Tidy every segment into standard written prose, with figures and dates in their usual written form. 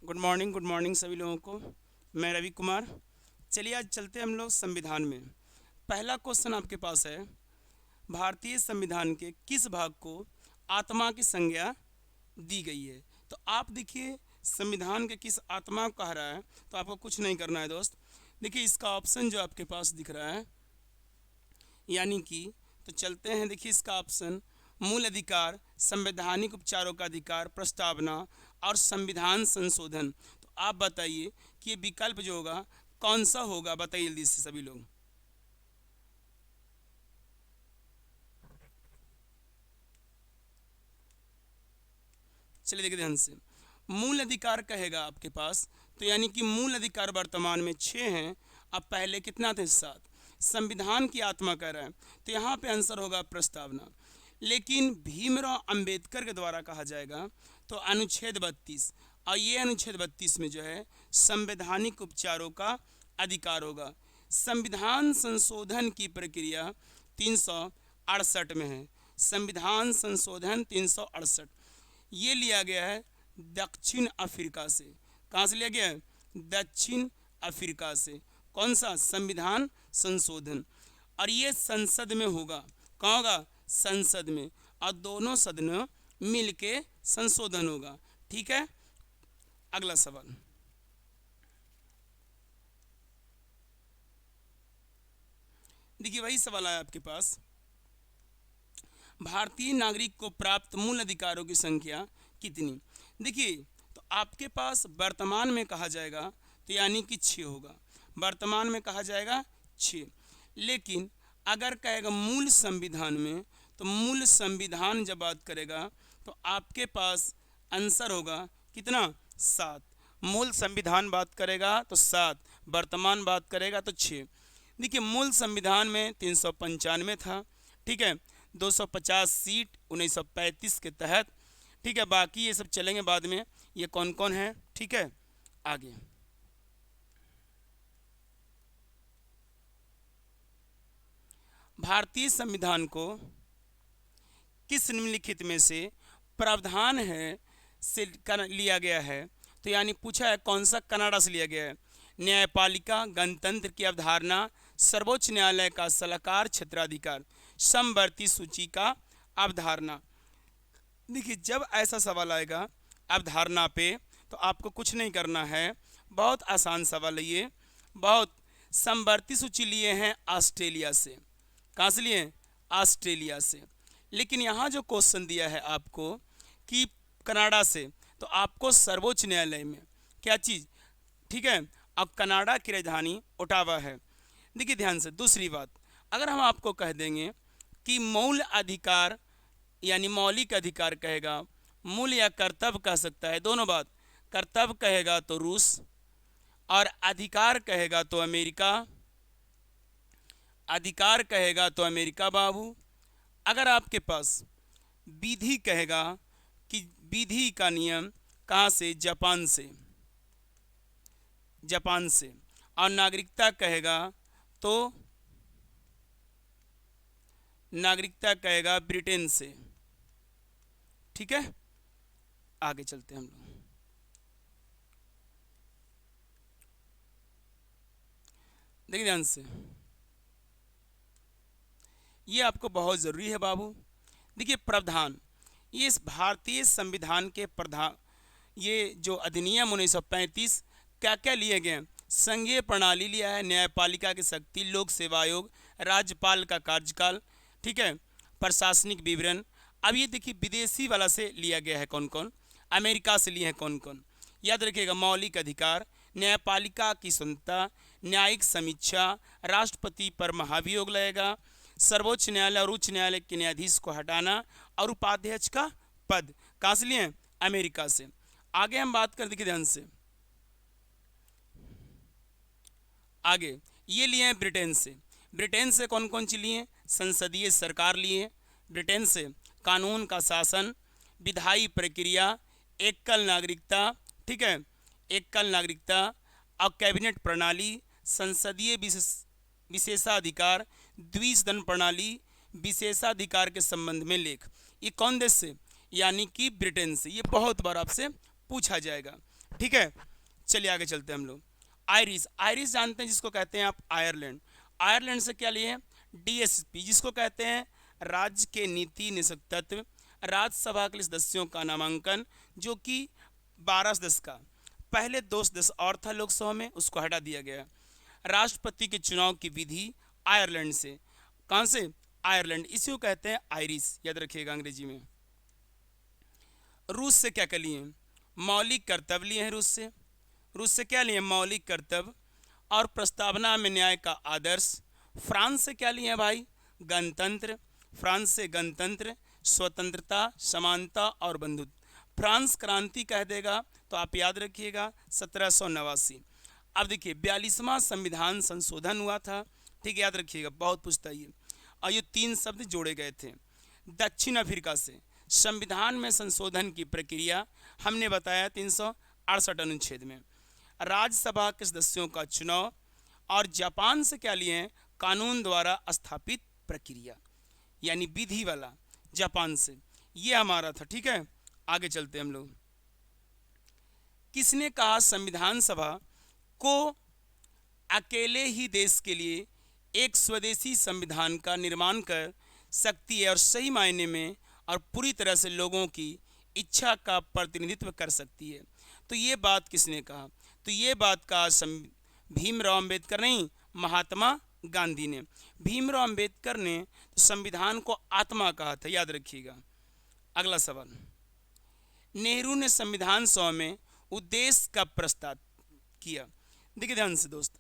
Good morning सभी लोगों को। मैं रवि कुमार। चलिए आज चलते हैं हम लोग संविधान में। पहला क्वेश्चन आपके पास है, भारतीय संविधान के किस भाग को आत्मा की संज्ञा दी गई है। तो आप देखिए संविधान के किस आत्मा को कह रहा है, तो आपको कुछ नहीं करना है दोस्त। देखिए इसका ऑप्शन जो आपके पास दिख रहा है, यानी कि तो चलते हैं। देखिए इसका ऑप्शन मूल अधिकार, संवैधानिक उपचारों का अधिकार, प्रस्तावना और संविधान संशोधन। तो आप बताइए कि ये विकल्प जो होगा कौन सा होगा, बताइए जल्दी से सभी लोग। चलिए देखिए ध्यान से, मूल अधिकार कहेगा आपके पास, तो यानी कि मूल अधिकार वर्तमान में 6 हैं, अब पहले कितना थे 7। संविधान की आत्मा कह रहा है, तो यहाँ पे आंसर होगा प्रस्तावना। लेकिन भीमराव अंबेडकर के द्वारा कहा जाएगा तो अनुच्छेद 32, और ये अनुच्छेद 32 में जो है संवैधानिक उपचारों का अधिकार होगा। संविधान संशोधन की प्रक्रिया 368 में है। संविधान संशोधन 368 ये लिया गया है दक्षिण अफ्रीका से। कहाँ से लिया गया है? दक्षिण अफ्रीका से। कौन सा? संविधान संशोधन। और ये संसद में होगा। कहाँ होगा? संसद में। और दोनों सदनों मिल के संशोधन होगा। ठीक है, अगला सवाल। देखिए वही सवाल आया आपके पास, भारतीय नागरिक को प्राप्त मूल अधिकारों की संख्या कितनी। देखिए तो आपके पास वर्तमान में कहा जाएगा तो यानी कि 6 होगा। वर्तमान में कहा जाएगा 6, लेकिन अगर कहेगा मूल संविधान में, तो मूल संविधान जब बात करेगा तो आपके पास आंसर होगा कितना? 7। मूल संविधान बात करेगा तो 7, वर्तमान बात करेगा तो 6। देखिए मूल संविधान में 395 था, ठीक है, 250 सीट 1935 के तहत, ठीक है। बाकी ये सब चलेंगे बाद में, ये कौन कौन है, ठीक है। आगे भारतीय संविधान को किस निम्नलिखित में से प्रावधान है से लिया गया है। तो यानी पूछा है कौन सा कनाडा से लिया गया है। न्यायपालिका, गणतंत्र की अवधारणा, सर्वोच्च न्यायालय का सलाहकार क्षेत्राधिकार, समवर्ती सूची का अवधारणा। देखिए जब ऐसा सवाल आएगा अवधारणा पे, तो आपको कुछ नहीं करना है, बहुत आसान सवाल है ये। बहुत समवर्ती सूची लिए हैं ऑस्ट्रेलिया से। कहाँ से लिए हैं? ऑस्ट्रेलिया से। लेकिन यहाँ जो क्वेश्चन दिया है आपको कि कनाडा से, तो आपको सर्वोच्च न्यायालय में क्या चीज़, ठीक है। अब कनाडा की राजधानी ओटावा है। देखिए ध्यान से, दूसरी बात, अगर हम आपको कह देंगे कि मूल अधिकार यानी मौलिक अधिकार कहेगा, मूल या कर्तव्य कह सकता है, दोनों बात। कर्तव्य कहेगा तो रूस, और अधिकार कहेगा तो अमेरिका। अधिकार कहेगा तो अमेरिका बाबू। अगर आपके पास विधि कहेगा कि विधि का नियम कहाँ से? जापान से। जापान से। और नागरिकता कहेगा तो नागरिकता कहेगा ब्रिटेन से। ठीक है, आगे चलते हैं हम लोग। देखिए ध्यान से, ये आपको बहुत ज़रूरी है बाबू। देखिए प्रावधान, ये इस भारतीय संविधान के प्रधान, ये जो अधिनियम 1935 क्या क्या लिए गए? संघीय प्रणाली लिया है, न्यायपालिका की शक्ति, लोक सेवा आयोग, राज्यपाल का कार्यकाल, ठीक है, प्रशासनिक विवरण। अब ये देखिए विदेशी वाला से लिया गया है कौन कौन, अमेरिका से लिए हैं कौन कौन, याद रखिएगा। मौलिक अधिकार, न्यायपालिका की स्वतंत्रता, न्यायिक समीक्षा, राष्ट्रपति पर महाभियोग लगेगा, सर्वोच्च न्यायालय और उच्च न्यायालय के न्यायाधीश को हटाना, और उपाध्यक्ष का पद। कहाँ से लिए हैं? अमेरिका से। आगे हम बात कर, देखिए ध्यान से, आगे ये लिए हैं ब्रिटेन से। ब्रिटेन से कौन कौन सी लिए? संसदीय सरकार लिए ब्रिटेन से, कानून का शासन, विधायी प्रक्रिया, एकल नागरिकता, ठीक है, एकल नागरिकता, और कैबिनेट प्रणाली, संसदीय विशेषाधिकार, द्विसदन प्रणाली, विशेषाधिकार के संबंध में लेख। ये कौन देश से? यानी कि ब्रिटेन से। ये बहुत बार आपसे पूछा जाएगा। ठीक है, चलिए आगे चलते हैं हम लोग। आयरिश, आयरिश जानते हैं जिसको कहते हैं आप आयरलैंड। आयरलैंड से क्या लिए? डीएसपी, जिसको कहते हैं राज्य के नीति निषेध तत्व। राज्यसभा के सदस्यों का नामांकन जो कि 12 सदस्य का, पहले 2 सदस्य और था लोकसभा में, उसको हटा दिया गया। राष्ट्रपति के चुनाव की विधि आयरलैंड से, कहाँ से? आयरलैंड, इसी को कहते हैं आयरिश, याद रखिएगा अंग्रेजी में। रूस से क्या क्या लिए? मौलिक कर्तव्य लिए हैं रूस से। रूस से क्या लिए? मौलिक कर्तव्य और प्रस्तावना में न्याय का आदर्श। फ्रांस से क्या लिए हैं भाई? गणतंत्र। फ्रांस से गणतंत्र, स्वतंत्रता, समानता और बंधुत्व। फ्रांस क्रांति कह देगा तो आप याद रखिएगा 1789। अब देखिए 42वां संविधान संशोधन हुआ था, ठीक है, याद रखिएगा, बहुत पूछता ये। और ये 3 शब्द जोड़े गए थे। दक्षिण अफ्रीका से संविधान में संशोधन की प्रक्रिया हमने बताया 368 अनुच्छेद में। राज्यसभा के सदस्यों का चुनाव। और जापान से क्या लिए हैं? कानून द्वारा स्थापित प्रक्रिया, यानी विधि वाला, जापान से। ये हमारा था, ठीक है। आगे चलते हम लोग। किसने कहा संविधान सभा को अकेले ही देश के लिए एक स्वदेशी संविधान का निर्माण कर सकती है और सही मायने में और पूरी तरह से लोगों की इच्छा का प्रतिनिधित्व कर सकती है? तो ये बात किसने कहा? तो ये बात कहा भीमराव अंबेडकर, नहीं, महात्मा गांधी ने। भीमराव अंबेडकर ने संविधान को आत्मा कहा था, याद रखिएगा। अगला सवाल, नेहरू ने संविधान सभा में उद्देश्य का प्रस्ताव किया। देखिए ध्यान से दोस्त,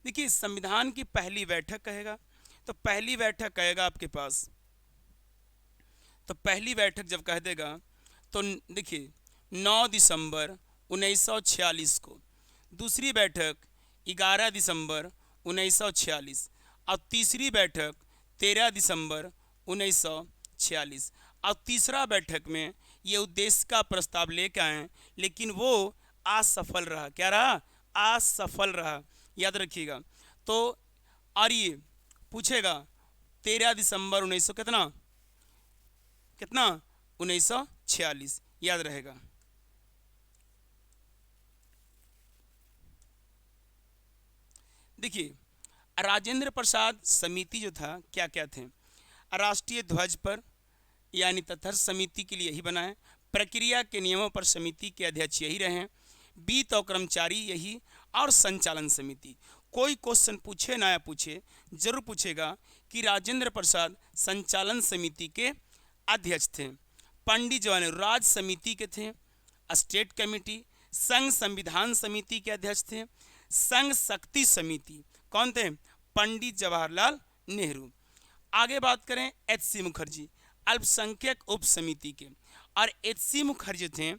देखिए संविधान की पहली बैठक कहेगा, तो पहली बैठक कहेगा आपके पास, तो पहली बैठक जब कह देगा तो देखिए 9 दिसंबर 1946 को, दूसरी बैठक 11 दिसंबर 1946, और तीसरी बैठक 13 दिसंबर 1946। और तीसरा बैठक में ये उद्देश्य का प्रस्ताव लेकर आए, लेकिन वो असफल रहा। क्या रहा? असफल रहा, याद रखिएगा। तो और ये पूछेगा 13 दिसंबर 1900 कितना 1946, याद रहेगा। देखिए राजेंद्र प्रसाद समिति जो था, क्या क्या थे? राष्ट्रीय ध्वज पर यानी तथर समिति के लिए यही बना है। प्रक्रिया के नियमों पर समिति के अध्यक्ष यही रहे। वित्त और कर्मचारी यही, और संचालन समिति। कोई क्वेश्चन पूछे ना पूछे, जरूर पूछेगा कि राजेंद्र प्रसाद संचालन समिति के अध्यक्ष थे। पंडित जवाहरलाल नेहरू राज्य समिति के थे, स्टेट कमेटी। संघ संविधान समिति के अध्यक्ष थे। संघ शक्ति समिति कौन थे? पंडित जवाहरलाल नेहरू। आगे बात करें एच.सी. मुखर्जी, अल्पसंख्यक उप समिति के। और एच.सी. मुखर्जी थे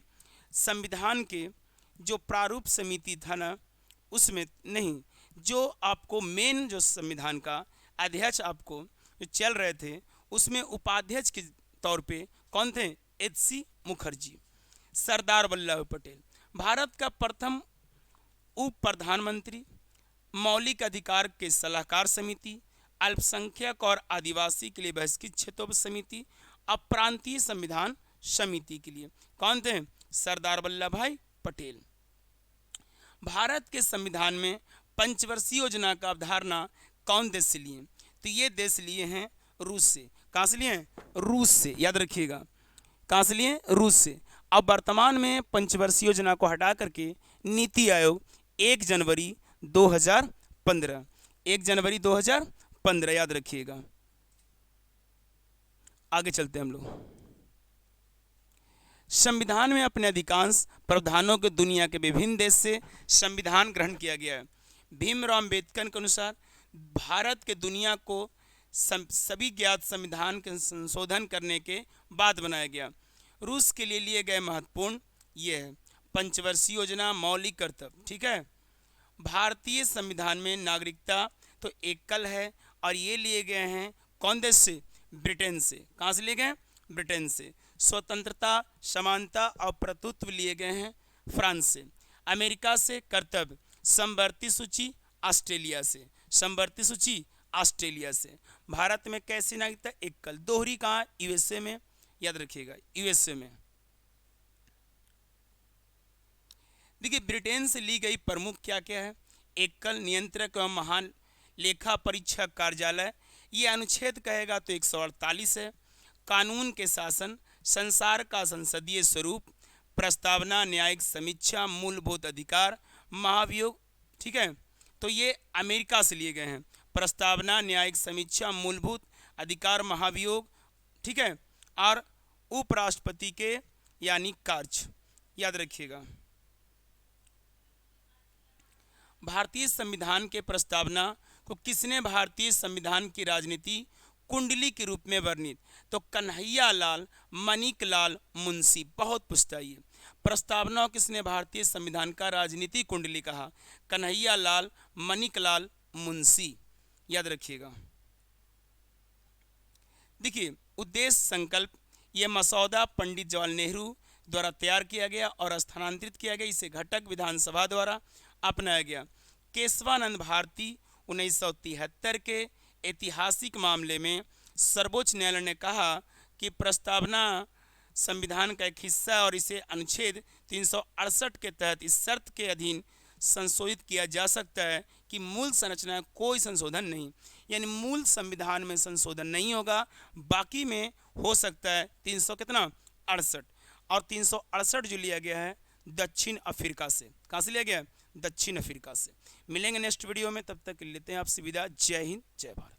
संविधान के जो प्रारूप समिति था ना, उसमें नहीं, जो आपको मेन जो संविधान का अध्यक्ष आपको जो चल रहे थे, उसमें उपाध्यक्ष के तौर पे कौन थे? एच.सी. मुखर्जी। सरदार वल्लभ भाई पटेल, भारत का प्रथम उप प्रधानमंत्री। मौलिक अधिकार के सलाहकार समिति, अल्पसंख्यक और आदिवासी के लिए बहिष्कृत क्षेत्रों पर समिति, अप्रांतीय संविधान समिति के लिए कौन थे? सरदार वल्लभ भाई पटेल। भारत के संविधान में पंचवर्षीय योजना का अवधारणा कौन देश से लिए? तो ये देश लिए हैं रूस से। कहाँ से लिए हैं? रूस से, याद रखिएगा। कहाँ से लिए? रूस से। अब वर्तमान में पंचवर्षीय योजना को हटा करके नीति आयोग 1 जनवरी 2015, 1 जनवरी 2015, याद रखिएगा। आगे चलते हैं हम लोग। संविधान में अपने अधिकांश प्रावधानों के दुनिया के विभिन्न देश से संविधान ग्रहण किया गया है। भीमराव अंबेडकर के अनुसार भारत के दुनिया को सभी ज्ञात संविधान के संशोधन करने के बाद बनाया गया। रूस के लिए गए महत्वपूर्ण ये है पंचवर्षीय योजना, मौलिक कर्तव्य, ठीक है। भारतीय संविधान में नागरिकता तो एकल है, और ये लिए गए हैं कौन देश से? ब्रिटेन से। कहाँ से लिए गए? ब्रिटेन से। स्वतंत्रता, समानता और प्रभुत्व लिए गए हैं फ्रांस से। अमेरिका से कर्तव्य, समवर्ती सूची ऑस्ट्रेलिया से, समवर्ती सूची ऑस्ट्रेलिया से। भारत में कैसी नागरिकता? एकल। दोहरी कहाँ? यूएसए में, याद रखिएगा, यूएसए में। देखिए ब्रिटेन से ली गई प्रमुख क्या क्या है। एकल नियंत्रक एवं महान लेखा परीक्षक कार्यालय, ये अनुच्छेद कहेगा तो 148 है। कानून के शासन, संसार का संसदीय स्वरूप, प्रस्तावना, न्यायिक समीक्षा, मूलभूत अधिकार, महाभियोग। ठीक है, तो ये अमेरिका से लिए गए हैं। प्रस्तावना, न्यायिक समीक्षा, मूलभूत अधिकार, महाभियोग। ठीक है, और उपराष्ट्रपति के यानी कार्य, याद रखिएगा। भारतीय संविधान के प्रस्तावना को किसने भारतीय संविधान की राजनीति कुंडली के रूप में वर्णित, तो कन्हैया लाल मणिकलाल मुंशी। बहुत पूछता है ये। प्रस्तावना किसने भारतीय संविधान का राजनीति कुंडली कहा, कन्हैया लाल मणिकलाल मुंशी, याद रखिएगा। देखिए उद्देश्य संकल्प, ये मसौदा पंडित जवाहरलाल नेहरू द्वारा तैयार किया गया और स्थानांतरित किया गया, इसे घटक विधानसभा द्वारा अपनाया गया। केशवानंद भारती 1973 के ऐतिहासिक मामले में सर्वोच्च न्यायालय ने कहा कि प्रस्तावना संविधान का एक हिस्सा और इसे अनुच्छेद 368 के तहत इस शर्त के अधीन संशोधित किया जा सकता है कि मूल संरचना कोई संशोधन नहीं, यानी मूल संविधान में संशोधन नहीं होगा, बाकी में हो सकता है 300 कितना 68। और 368 जो लिया गया है दक्षिण अफ्रीका से। कहाँ से लिया गया है? दक्षिण अफ्रीका से। मिलेंगे नेक्स्ट वीडियो में, तब तक लेते हैं आपसे विदा। जय हिंद, जय भारत।